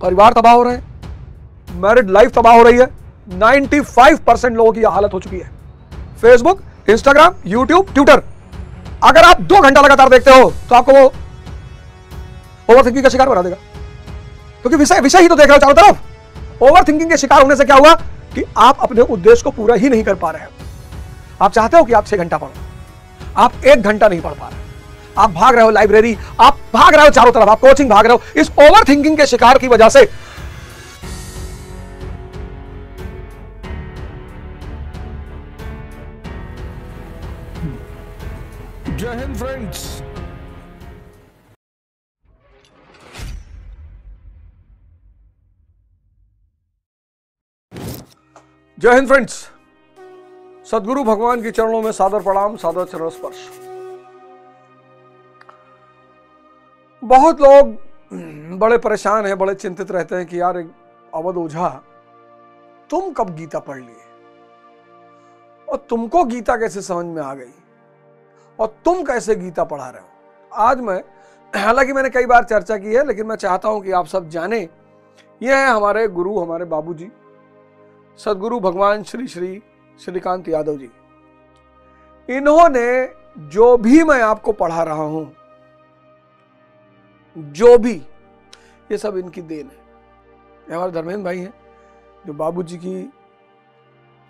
परिवार तबाह हो रहे हैं, मैरिड लाइफ तबाह हो रही है। 95% लोगों की यह हालत हो चुकी है। फेसबुक, इंस्टाग्राम, यूट्यूब, ट्विटर, अगर आप 2 घंटा लगातार देखते हो तो आपको वो ओवरथिंकिंग का शिकार बना देगा, क्योंकि विषय ही तो देख रहे हो चारों तरफ। ओवरथिंकिंग के शिकार होने से क्या हुआ कि आप अपने उद्देश्य को पूरा ही नहीं कर पा रहे हो। आप चाहते हो कि आप 6 घंटा पढ़ो, आप 1 घंटा नहीं पढ़ पा रहे। आप भाग रहे हो लाइब्रेरी, आप भाग रहे हो चारों तरफ, आप कोचिंग भाग रहे हो। इस ओवरथिंकिंग के शिकार की वजह से जय हिंद फ्रेंड्स। जय हिंद फ्रेंड्स। सदगुरु भगवान के चरणों में सादर प्रणाम, सादर चरण स्पर्श। बहुत लोग बड़े परेशान हैं, बड़े चिंतित रहते हैं कि यार अवध ओझा, तुम कब गीता पढ़ लिए और तुमको गीता कैसे समझ में आ गई और तुम कैसे गीता पढ़ा रहे हो। आज मैं, हालांकि मैंने कई बार चर्चा की है, लेकिन मैं चाहता हूं कि आप सब जाने, ये है हमारे गुरु, हमारे बाबूजी सदगुरु भगवान श्री श्री श्रीकांत यादव जी। इन्होंने जो भी मैं आपको पढ़ा रहा हूं, जो भी, ये सब इनकी देन है। ये हमारे धर्मेंद्र भाई हैं जो बाबूजी की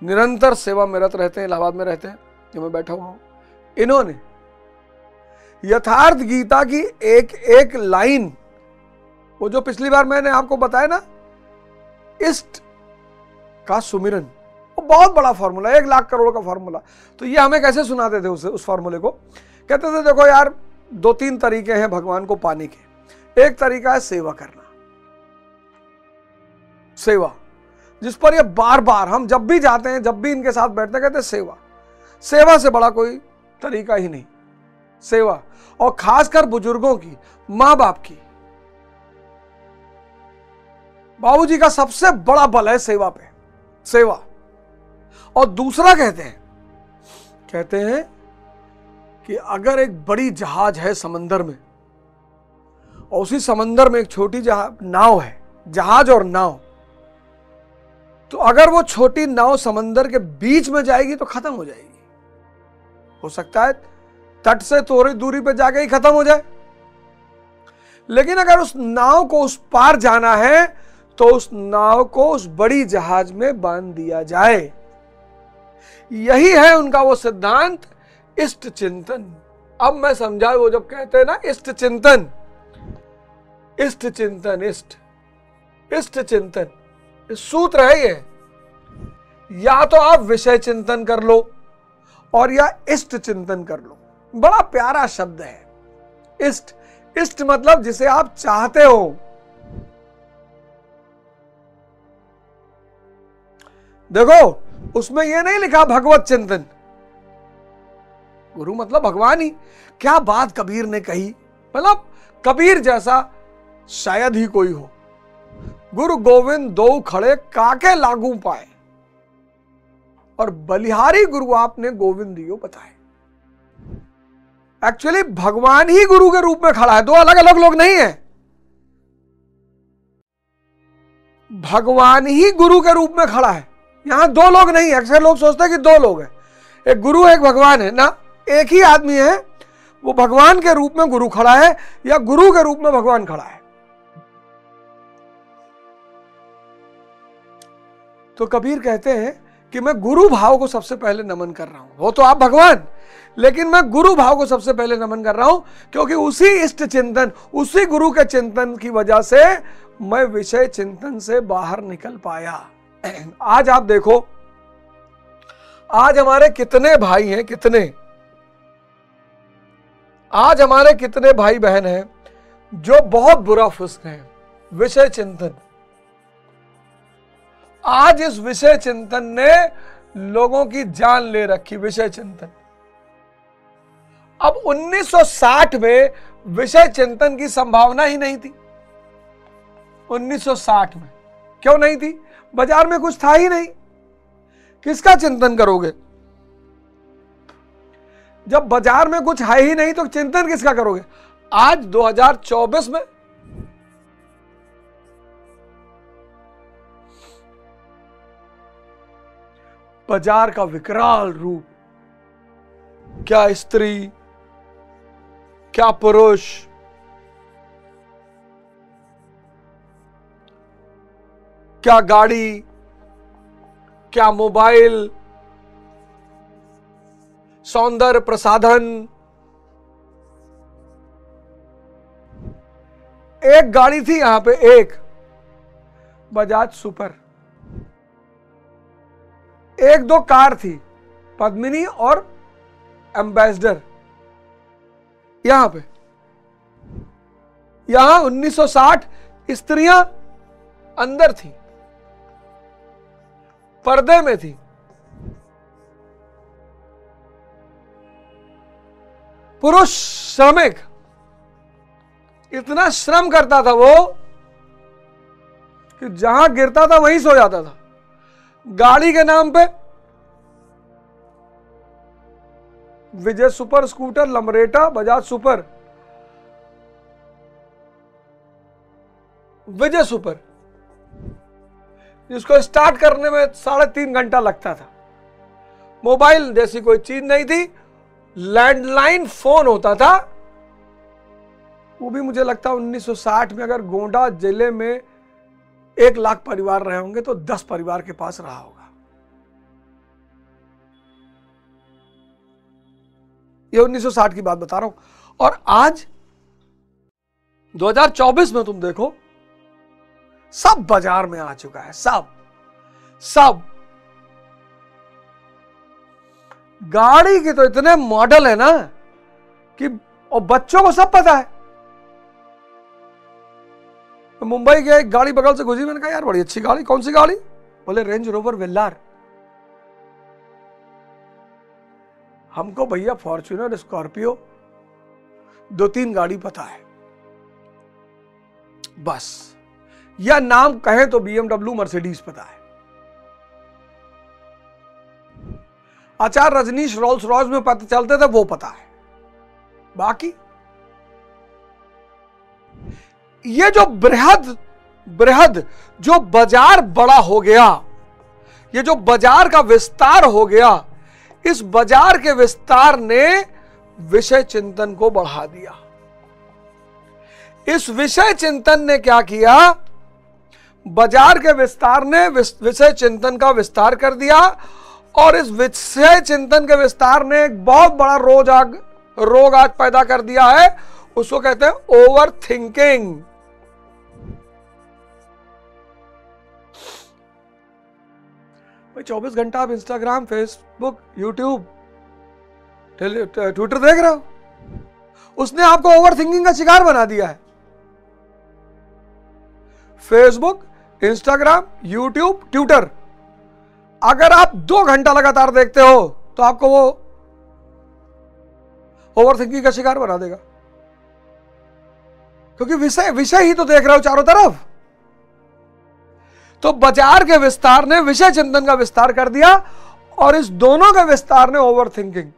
निरंतर सेवा में रत रहते हैं, इलाहाबाद में रहते हैं, जो मैं बैठा हुआ हूं। इन्होंने यथार्थ गीता की एक एक लाइन, वो जो पिछली बार मैंने आपको बताया ना, इष्ट का सुमिरन, वो बहुत बड़ा फॉर्मूला, 1 लाख करोड़ का फॉर्मूला। तो ये हमें कैसे सुनाते थे उस फॉर्मूले को? कहते थे देखो यार, 2-3 तरीके हैं भगवान को पाने के। एक तरीका है सेवा करना, सेवा, जिस पर ये बार बार, हम जब भी जाते हैं, जब भी इनके साथ बैठते हैं, कहते हैं सेवा। सेवा से बड़ा कोई तरीका ही नहीं, सेवा। और खासकर बुजुर्गों की, मां बाप की। बाबूजी का सबसे बड़ा बल है सेवा पे, सेवा। और दूसरा कहते हैं कि अगर एक बड़ी जहाज है समंदर में और उसी समंदर में एक छोटी नाव है, जहाज और नाव, तो अगर वो छोटी नाव समंदर के बीच में जाएगी तो खत्म हो जाएगी। हो सकता है तट से थोड़ी दूरी पे जाके ही खत्म हो जाए, लेकिन अगर उस नाव को उस पार जाना है तो उस नाव को उस बड़ी जहाज में बांध दिया जाए। यही है उनका वो सिद्धांत, इष्ट चिंतन। अब मैं समझा, वो जब कहते हैं ना इष्ट चिंतन, इष्ट चिंतन, इष्ट चिंतन, सूत्र है ये। या तो आप विषय चिंतन कर लो और या इष्ट चिंतन कर लो। बड़ा प्यारा शब्द है इष्ट। इष्ट मतलब जिसे आप चाहते हो। देखो, उसमें यह नहीं लिखा भगवत चिंतन। गुरु मतलब भगवान ही। क्या बात कबीर ने कही, मतलब कबीर जैसा शायद ही कोई हो। गुरु गोविंद दो खड़े काके लागू पाए, और बलिहारी गुरु आपने गोविंद दियो बताए। एक्चुअली भगवान ही गुरु के रूप में खड़ा है, 2 अलग अलग लोग नहीं है। भगवान ही गुरु के रूप में खड़ा है, यहां 2 लोग नहीं है। अक्सर लोग सोचते हैं कि 2 लोग हैं, एक गुरु है एक भगवान है। ना, एक ही आदमी है, वो भगवान के रूप में गुरु खड़ा है या गुरु के रूप में भगवान खड़ा है। तो कबीर कहते हैं कि मैं गुरु भाव को सबसे पहले नमन कर रहा हूं। हो तो आप भगवान, लेकिन मैं गुरु भाव को सबसे पहले नमन कर रहा हूं, क्योंकि उसी इष्ट चिंतन, उसी गुरु के चिंतन की वजह से मैं विषय चिंतन से बाहर निकल पाया। आज आप देखो, आज हमारे कितने भाई हैं, कितने, आज हमारे कितने भाई बहन हैं जो बहुत बुरा फुस्क हैं, विषय चिंतन। आज इस विषय चिंतन ने लोगों की जान ले रखी, विषय चिंतन। अब 1960 में विषय चिंतन की संभावना ही नहीं थी। 1960 में क्यों नहीं थी? बाजार में कुछ था ही नहीं, किसका चिंतन करोगे? जब बाजार में कुछ है ही नहीं तो चिंतन किसका करोगे? आज 2024 में बाजार का विकराल रूप, क्या स्त्री, क्या पुरुष, क्या गाड़ी, क्या मोबाइल, सौंदर्य प्रसाधन। एक गाड़ी थी यहां पे, एक बजाज सुपर, एक दो कार थी, पद्मिनी और एम्बेसडर। यहां पे, यहां 1960 स्त्रियां अंदर थी, पर्दे में थी। पुरुष श्रमिक, इतना श्रम करता था वो कि जहां गिरता था वहीं सो जाता था। गाड़ी के नाम पे विजय सुपर स्कूटर, लमरेटा, बजाज सुपर, विजय सुपर, जिसको स्टार्ट करने में 3.5 घंटा लगता था। मोबाइल जैसी कोई चीज नहीं थी, लैंडलाइन फोन होता था। वो भी मुझे लगता है 1960 में अगर गोंडा जिले में 1 लाख परिवार रहे होंगे तो 10 परिवार के पास रहा होगा। ये 1960 की बात बता रहा हूं। और आज 2024 में तुम देखो, सब बाजार में आ चुका है, सब गाड़ी के तो इतने मॉडल है ना कि, और बच्चों को सब पता है। तो मुंबई गया, एक गाड़ी बगल से गुजरी, मैंने कहा यार बड़ी अच्छी गाड़ी, कौन सी गाड़ी? बोले रेंज रोवर वेल्लार। हमको भैया फॉर्च्यूनर, स्कॉर्पियो, 2-3 गाड़ी पता है बस, या नाम कहें तो BMW, मर्सिडीज पता है। आचार्य रजनीश रोल्स रॉयस में पता चलते थे, वो पता है। बाकी ये जो बृहद जो बाजार बड़ा हो गया, ये जो बाजार का विस्तार हो गया, इस बाजार के विस्तार ने विषय चिंतन को बढ़ा दिया। इस विषय चिंतन ने क्या किया? बाजार के विस्तार ने विषय चिंतन का विस्तार कर दिया, और इस विषय चिंतन के विस्तार ने एक बहुत बड़ा रोग आज पैदा कर दिया है। उसको कहते हैं ओवर थिंकिंग। भाई 24 घंटा आप इंस्टाग्राम, फेसबुक, यूट्यूब, ट्विटर देख रहे हो, उसने आपको ओवर थिंकिंग का शिकार बना दिया है। फेसबुक, इंस्टाग्राम, यूट्यूब, ट्विटर, अगर आप 2 घंटा लगातार देखते हो तो आपको वो ओवर थिंकिंग का शिकार बना देगा, क्योंकि विषय ही तो देख रहे हो चारों तरफ। तो बाजार के विस्तार ने विषय चिंतन का विस्तार कर दिया, और इस दोनों के विस्तार ने ओवर थिंकिंग,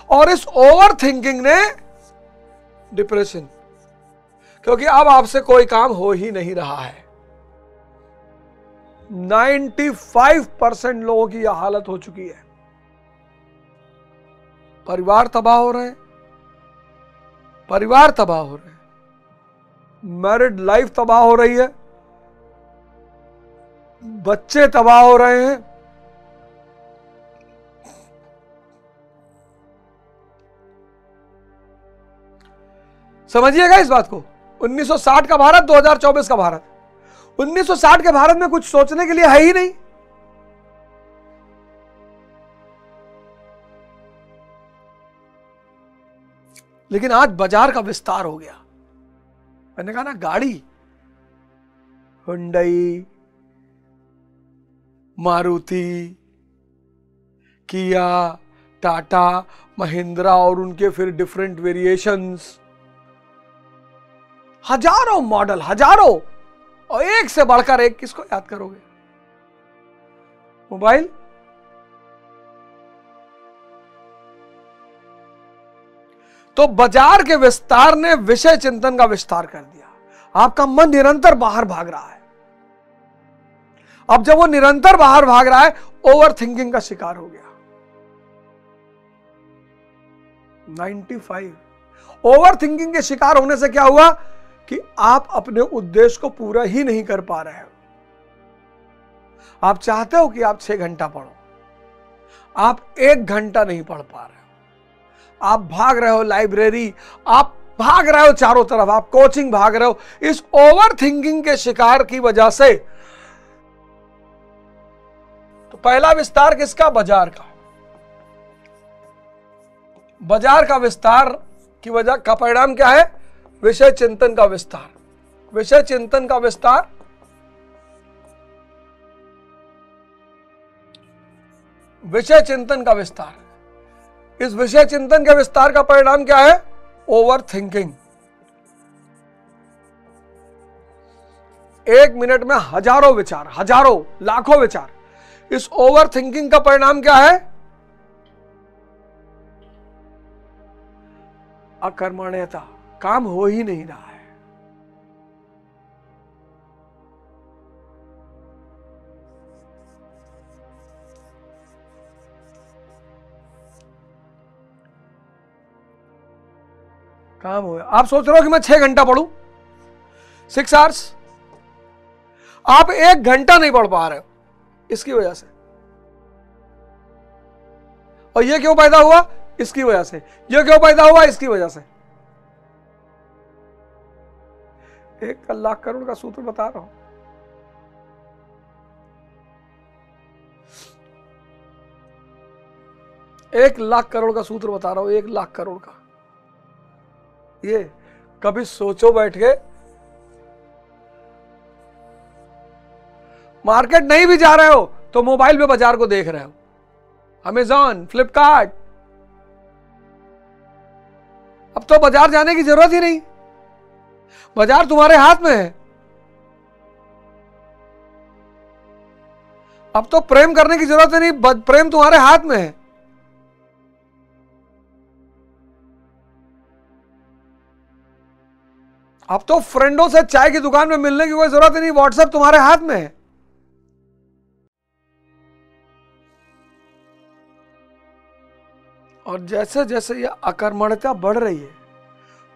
और इस ओवर थिंकिंग ने डिप्रेशन, क्योंकि अब आपसे कोई काम हो ही नहीं रहा है। 95% लोगों की यह हालत हो चुकी है। परिवार तबाह हो रहे हैं, परिवार तबाह हो रहे हैं, मैरिड लाइफ तबाह हो रही है, बच्चे तबाह हो रहे हैं। समझिएगा इस बात को। 1960 का भारत, 2024 का भारत। 1960 के भारत में कुछ सोचने के लिए है ही नहीं। लेकिन आज बाजार का विस्तार हो गया। मैंने कहा ना, गाड़ी, हुंडई, मारुति, किया, टाटा, महिंद्रा, और उनके फिर डिफरेंट वेरिएशंस, हजारों मॉडल, हजारों, और एक से बढ़कर एक। किसको याद करोगे? मोबाइल, तो बाजार के विस्तार ने विषय चिंतन का विस्तार कर दिया। आपका मन निरंतर बाहर भाग रहा है। अब जब वो निरंतर बाहर भाग रहा है, ओवर थिंकिंग का शिकार हो गया। 95 ओवर थिंकिंग के शिकार होने से क्या हुआ कि आप अपने उद्देश्य को पूरा ही नहीं कर पा रहे हो। आप चाहते हो कि आप 6 घंटा पढ़ो, आप 1 घंटा नहीं पढ़ पा रहे हो। आप भाग रहे हो लाइब्रेरी, आप भाग रहे हो चारों तरफ, आप कोचिंग भाग रहे हो। इस ओवर थिंकिंग के शिकार की वजह से तो पहला विस्तार किसका? बाजार का। बाजार का विस्तार की वजह का परिणाम क्या है? विषय चिंतन का विस्तार। विषय चिंतन का विस्तार विषय चिंतन का विस्तार। इस विषय चिंतन के विस्तार का परिणाम क्या है? Over thinking. 1 मिनट में हजारों विचार, हजारों लाखों विचार। इस ओवर थिंकिंग का परिणाम क्या है? अकर्मण्यता। काम हो ही नहीं रहा है। काम हो, आप सोच रहे हो कि मैं 6 घंटा पढ़ूं, 6 आवर्स, आप 1 घंटा नहीं पढ़ पा रहे हो इसकी वजह से। और ये क्यों पैदा हुआ? इसकी वजह से। ये क्यों पैदा हुआ? इसकी वजह से। 1 लाख करोड़ का सूत्र बता रहा हूं। एक लाख करोड़ का सूत्र बता रहा हूं, 1 लाख करोड़ का। ये कभी सोचो बैठ के, मार्केट नहीं भी जा रहे हो तो मोबाइल पे बाजार को देख रहे हो। अमेज़न, फ्लिपकार्ट, अब तो बाजार जाने की जरूरत ही नहीं, बाजार तुम्हारे हाथ में है। अब तो प्रेम करने की जरूरत ही नहीं, प्रेम तुम्हारे हाथ में है। अब तो फ्रेंडों से चाय की दुकान में मिलने की कोई जरूरत ही नहीं, व्हाट्सएप तुम्हारे हाथ में है। और जैसे जैसे ये अकर्मण्यता बढ़ रही है,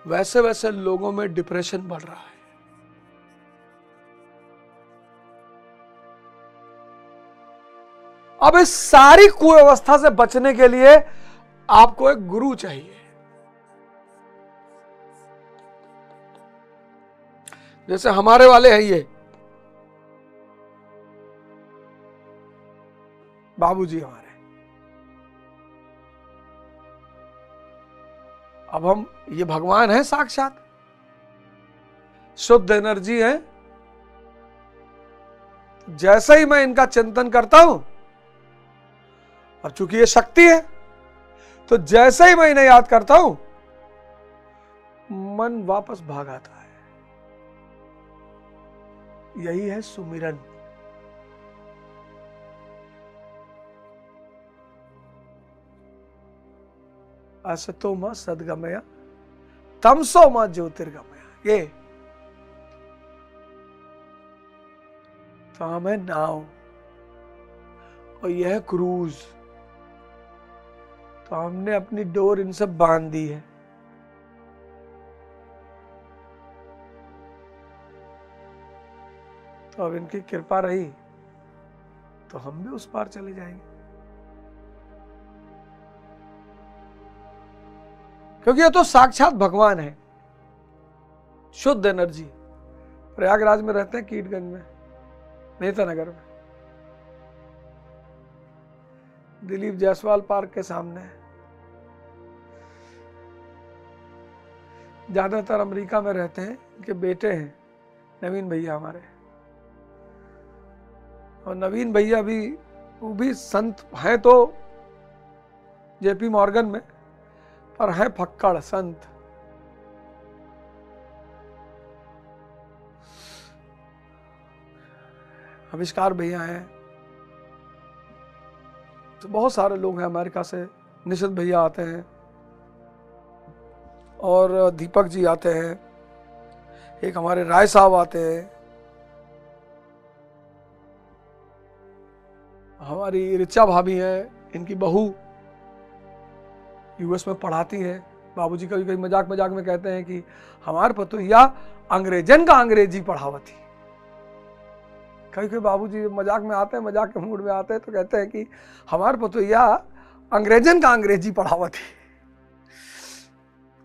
वैसे वैसे लोगों में डिप्रेशन बढ़ रहा है। अब इस सारी कुव्यवस्था से बचने के लिए आपको एक गुरु चाहिए। जैसे हमारे वाले हैं ये बाबूजी हमारे। अब हम, ये भगवान है साक्षात, शुद्ध एनर्जी है। जैसे ही मैं इनका चिंतन करता हूं, अब चूंकि ये शक्ति है, तो जैसे ही मैं इन्हें याद करता हूं, मन वापस भाग आता है। यही है सुमिरन। असतो मा सद्गमया तमसो मा ज्योतिर्गमया। ये तो हम है नाव और यह है क्रूज। तो हमने अपनी डोर इनसे बांध दी है। तो अब इनकी कृपा रही तो हम भी उस पार चले जाएंगे, क्योंकि ये तो साक्षात भगवान है, शुद्ध एनर्जी। प्रयागराज में रहते हैं, कीटगंज में, नेता नगर में, दिलीप जायसवाल पार्क के सामने। ज्यादातर अमेरिका में रहते हैं, इनके बेटे हैं नवीन भैया हमारे। और नवीन भैया भी, वो भी संत हैं तो जेपी मॉर्गन में, पर हैं फक्कड़ संत। आविष्कार भैया हैं। तो बहुत सारे लोग हैं अमेरिका से। निशित भैया आते हैं और दीपक जी आते हैं, एक हमारे राय साहब आते हैं। हमारी ऋचा भाभी है, इनकी बहू यूएस में पढ़ाती है। बाबूजी कभी कभी मजाक मजाक में कहते हैं कि हमार पतोहिया अंग्रेजन का अंग्रेजी पढ़ावती। कभी कभी बाबूजी मजाक में आते हैं, मजाक के मूड में आते हैं तो कहते हैं कि हमार पतोहिया अंग्रेजन का अंग्रेजी पढ़ावती।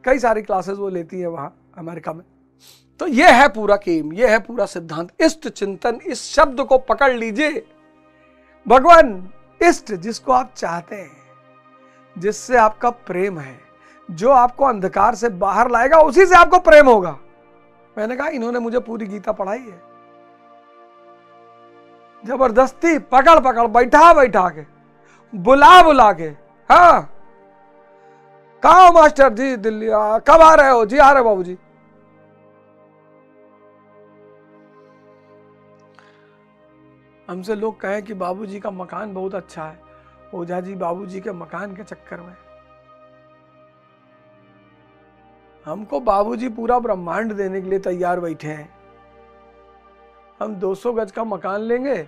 कई सारी क्लासेस वो लेती है वहां अमेरिका में। तो ये है पूरा गेम, ये है पूरा सिद्धांत। इष्ट चिंतन, इस शब्द को पकड़ लीजिए। भगवान इष्ट जिसको आप चाहते हैं, जिससे आपका प्रेम है, जो आपको अंधकार से बाहर लाएगा, उसी से आपको प्रेम होगा। मैंने कहा इन्होंने मुझे पूरी गीता पढ़ाई है, जबरदस्ती पकड़ पकड़ बैठा बैठा के, बुला बुला के। हाँ, कहाँ हो मास्टर जी? दिल्ली। कब आ रहे हो जी? आ रहे बाबूजी। हमसे लोग कहें कि बाबूजी का मकान बहुत अच्छा है, ओझा जी बाबूजी के मकान के चक्कर में। हमको बाबूजी पूरा ब्रह्मांड देने के लिए तैयार बैठे हैं। हम 200 गज का मकान लेंगे,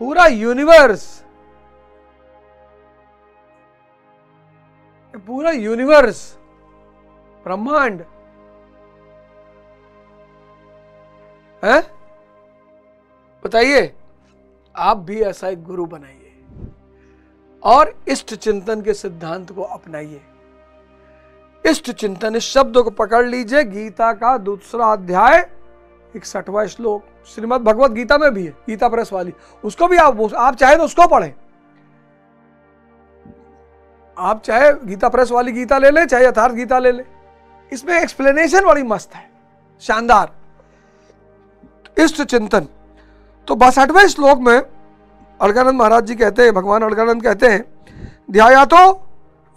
पूरा यूनिवर्स, पूरा यूनिवर्स, ब्रह्मांड है। बताइए, आप भी ऐसा एक गुरु बनाइए और इष्ट चिंतन के सिद्धांत को अपनाइए। इष्ट चिंतन, इस शब्द को पकड़ लीजिए। गीता का 2रा अध्याय 61वां श्लोक श्रीमद् भगवत गीता में भी है, गीता प्रेस वाली। उसको भी आप चाहे तो उसको पढ़ें। आप चाहे गीता प्रेस वाली गीता ले ले, चाहे यथार्थ गीता ले ले। इसमें एक्सप्लेनेशन बड़ी मस्त है, शानदार। इष्ट चिंतन तो 62वें श्लोक में अलगानंद महाराज जी कहते हैं, भगवान अलगानंद कहते हैं, ध्याया तो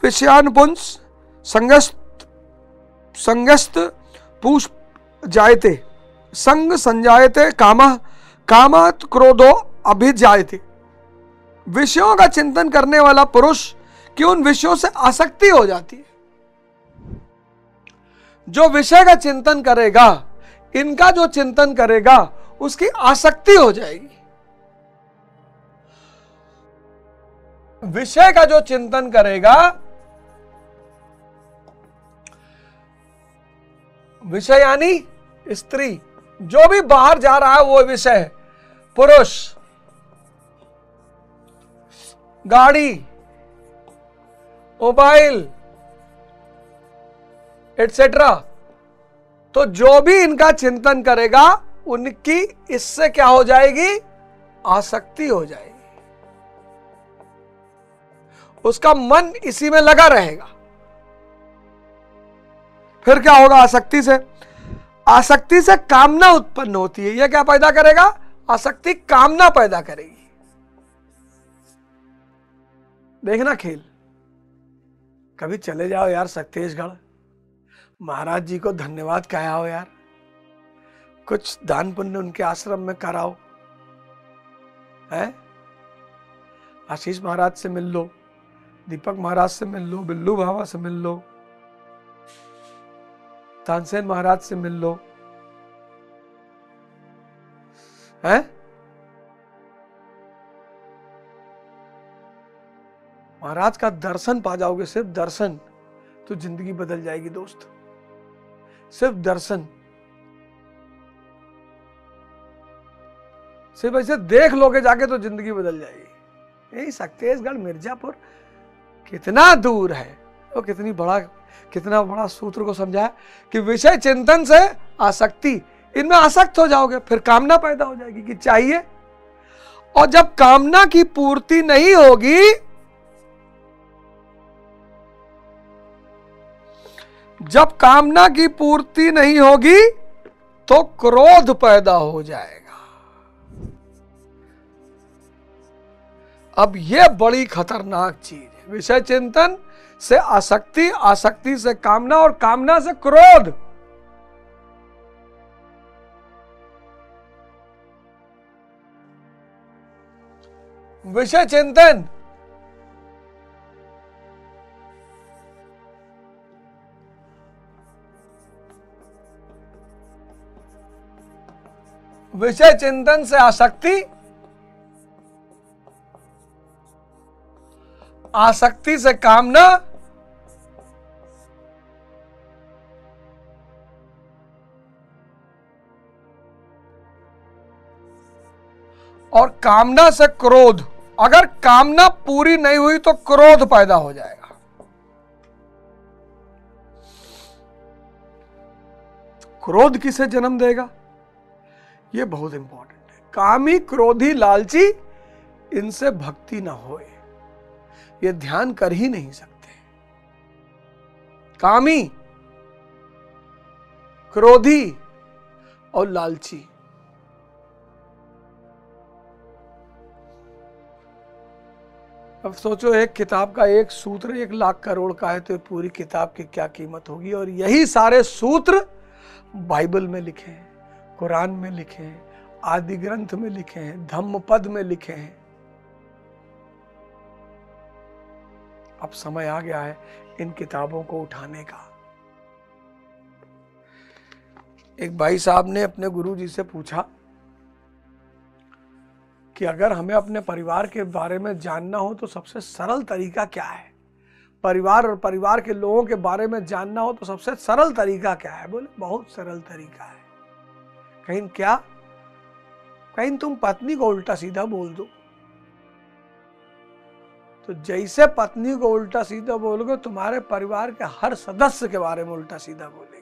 विषयानुपुंस संगस्त पुष्प जायते संग संजायते कामः कामात् क्रोधो अभिजायते। विषयों का चिंतन करने वाला पुरुष कि उन विषयों से आसक्ति हो जाती है। जो विषय का चिंतन करेगा, इनका जो चिंतन करेगा, उसकी आसक्ति हो जाएगी। विषय का जो चिंतन करेगा, विषय यानी स्त्री, जो भी बाहर जा रहा है वो विषय है। पुरुष, गाड़ी, मोबाइल एटसेट्रा, तो जो भी इनका चिंतन करेगा, उनकी इससे क्या हो जाएगी? आसक्ति हो जाएगी। उसका मन इसी में लगा रहेगा। फिर क्या होगा? आसक्ति से, आसक्ति से कामना उत्पन्न होती है। यह क्या पैदा करेगा? आसक्ति कामना पैदा करेगी। देखना खेल। कभी चले जाओ यार छत्तीसगढ़, महाराज जी को धन्यवाद कहा हो यार, कुछ दान पुण्य उनके आश्रम में कराओ, है? आशीष महाराज से मिल लो, दीपक महाराज से मिल लो, बिल्लू बाबा से मिल लो, तानसेन महाराज से मिल लो, है? महाराज का दर्शन पा जाओगे, सिर्फ दर्शन, तो जिंदगी बदल जाएगी दोस्त। सिर्फ दर्शन, सिर्फ ऐसे देख लोगे जाके तो जिंदगी बदल जाएगी। यही छत्तीसगढ़ मिर्जापुर कितना दूर है, वो कितना बड़ा सूत्र को समझा है कि विषय चिंतन से आसक्ति, इनमें आसक्त हो जाओगे, फिर कामना पैदा हो जाएगी कि चाहिए। और जब कामना की पूर्ति नहीं होगी, जब कामना की पूर्ति नहीं होगी तो क्रोध पैदा हो जाएगा। अब यह बड़ी खतरनाक चीज है। विषय चिंतन से आसक्ति, आसक्ति से कामना और कामना से क्रोध। विषय चिंतन विषय चिंतन से आसक्ति आसक्ति से कामना और कामना से क्रोध। अगर कामना पूरी नहीं हुई तो क्रोध पैदा हो जाएगा। क्रोध किसे जन्म देगा, यह बहुत इंपॉर्टेंट है। कामी, क्रोधी, लालची, इनसे भक्ति ना होए, ये ध्यान कर ही नहीं सकते। कामी, क्रोधी और लालची, अब सोचो एक किताब का एक सूत्र 1 लाख करोड़ का है तो पूरी किताब की क्या कीमत होगी। और यही सारे सूत्र बाइबल में लिखे हैं, कुरान में लिखे हैं, आदि ग्रंथ में लिखे हैं, धम्मपद में लिखे हैं। अब समय आ गया है इन किताबों को उठाने का। एक भाई साहब ने अपने गुरुजी से पूछा कि अगर हमें अपने परिवार के बारे में जानना हो तो सबसे सरल तरीका क्या है। परिवार और परिवार के लोगों के बारे में जानना हो तो सबसे सरल तरीका क्या है। बोले बहुत सरल तरीका है। कहीं क्या, कहीं तुम पत्नी को उल्टा सीधा बोल दो, तो जैसे पत्नी को उल्टा सीधा बोलोगे तुम्हारे परिवार के हर सदस्य के बारे में उल्टा सीधा बोलेगी।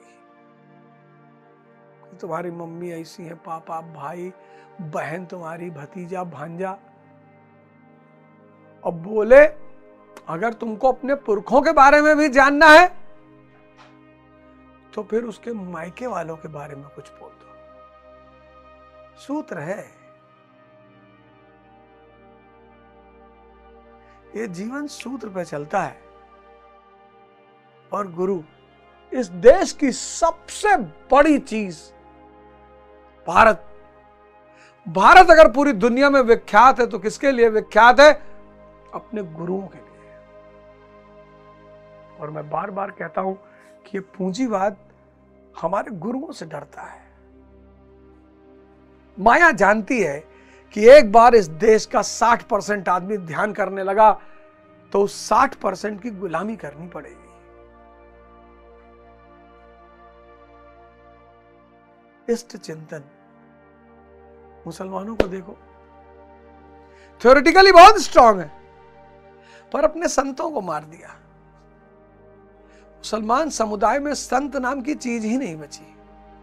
तुम्हारी मम्मी ऐसी है, पापा, भाई, बहन, तुम्हारी भतीजा, भांजा। अब बोले अगर तुमको अपने पुरखों के बारे में भी जानना है तो फिर उसके मायके वालों के बारे में कुछ बोल दो। सूत्र है, ये जीवन सूत्र पे चलता है। और गुरु, इस देश की सबसे बड़ी चीज भारत। भारत अगर पूरी दुनिया में विख्यात है तो किसके लिए विख्यात है? अपने गुरुओं के लिए। और मैं बार बार कहता हूं कि ये पूंजीवाद हमारे गुरुओं से डरता है। माया जानती है कि एक बार इस देश का 60% आदमी ध्यान करने लगा तो उस 60% की गुलामी करनी पड़ेगी। इष्ट चिंतन मुसलमानों को देखो, थ्योरेटिकली बहुत स्ट्रांग है पर अपने संतों को मार दिया। मुसलमान समुदाय में संत नाम की चीज ही नहीं बची,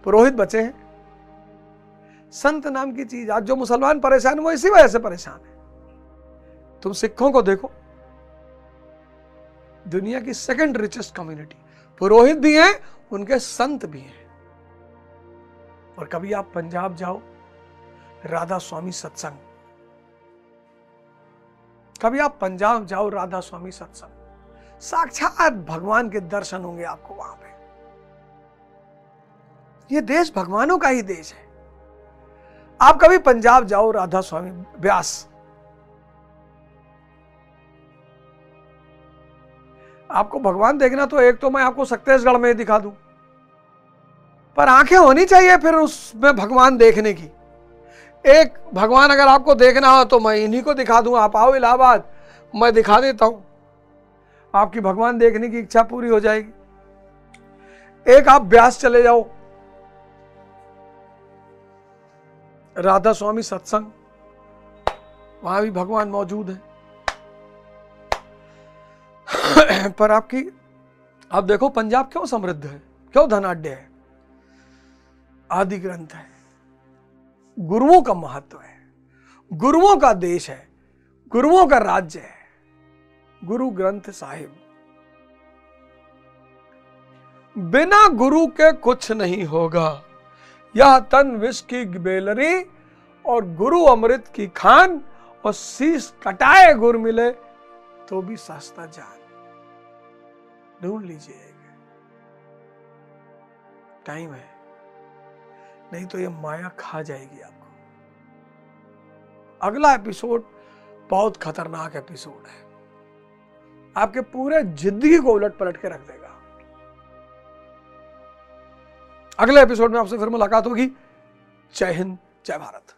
पुरोहित बचे हैं। संत नाम की चीज, आज जो मुसलमान परेशान वो इसी वजह से परेशान है। तुम सिखों को देखो, दुनिया की 2nd रिचेस्ट कम्युनिटी, पुरोहित भी हैं, उनके संत भी हैं। और कभी आप पंजाब जाओ, राधा स्वामी सत्संग, कभी आप पंजाब जाओ, राधा स्वामी सत्संग, साक्षात भगवान के दर्शन होंगे आपको वहां पे। ये देश भगवानों का ही देश है। आप कभी पंजाब जाओ, राधा स्वामी ब्यास, आपको भगवान देखना तो एक तो मैं आपको छत्तीसगढ़ में दिखा दूं, पर आंखें होनी चाहिए फिर उसमें भगवान देखने की। एक भगवान अगर आपको देखना हो तो मैं इन्हीं को दिखा दूं। आप आओ इलाहाबाद, मैं दिखा देता हूं, आपकी भगवान देखने की इच्छा पूरी हो जाएगी। एक आप ब्यास चले जाओ, राधा स्वामी सत्संग, वहां भी भगवान मौजूद है। पर आप देखो पंजाब क्यों समृद्ध है, क्यों धनाढ्य है? आदि ग्रंथ है, गुरुओं का महत्व है, गुरुओं का देश है, गुरुओं का राज्य है। गुरु ग्रंथ साहिब, बिना गुरु के कुछ नहीं होगा। यह तन विष की बेलरी और गुरु अमृत की खान, और शीश कटाए गुर मिले तो भी सस्ता जान। ढूंढ लीजिएगा, टाइम है, नहीं तो ये माया खा जाएगी आपको। अगला एपिसोड बहुत खतरनाक एपिसोड है, आपके पूरे जिंदगी को उलट पलट के रख देगा। अगले एपिसोड में आपसे फिर मुलाकात होगी। जय हिंद, जय भारत।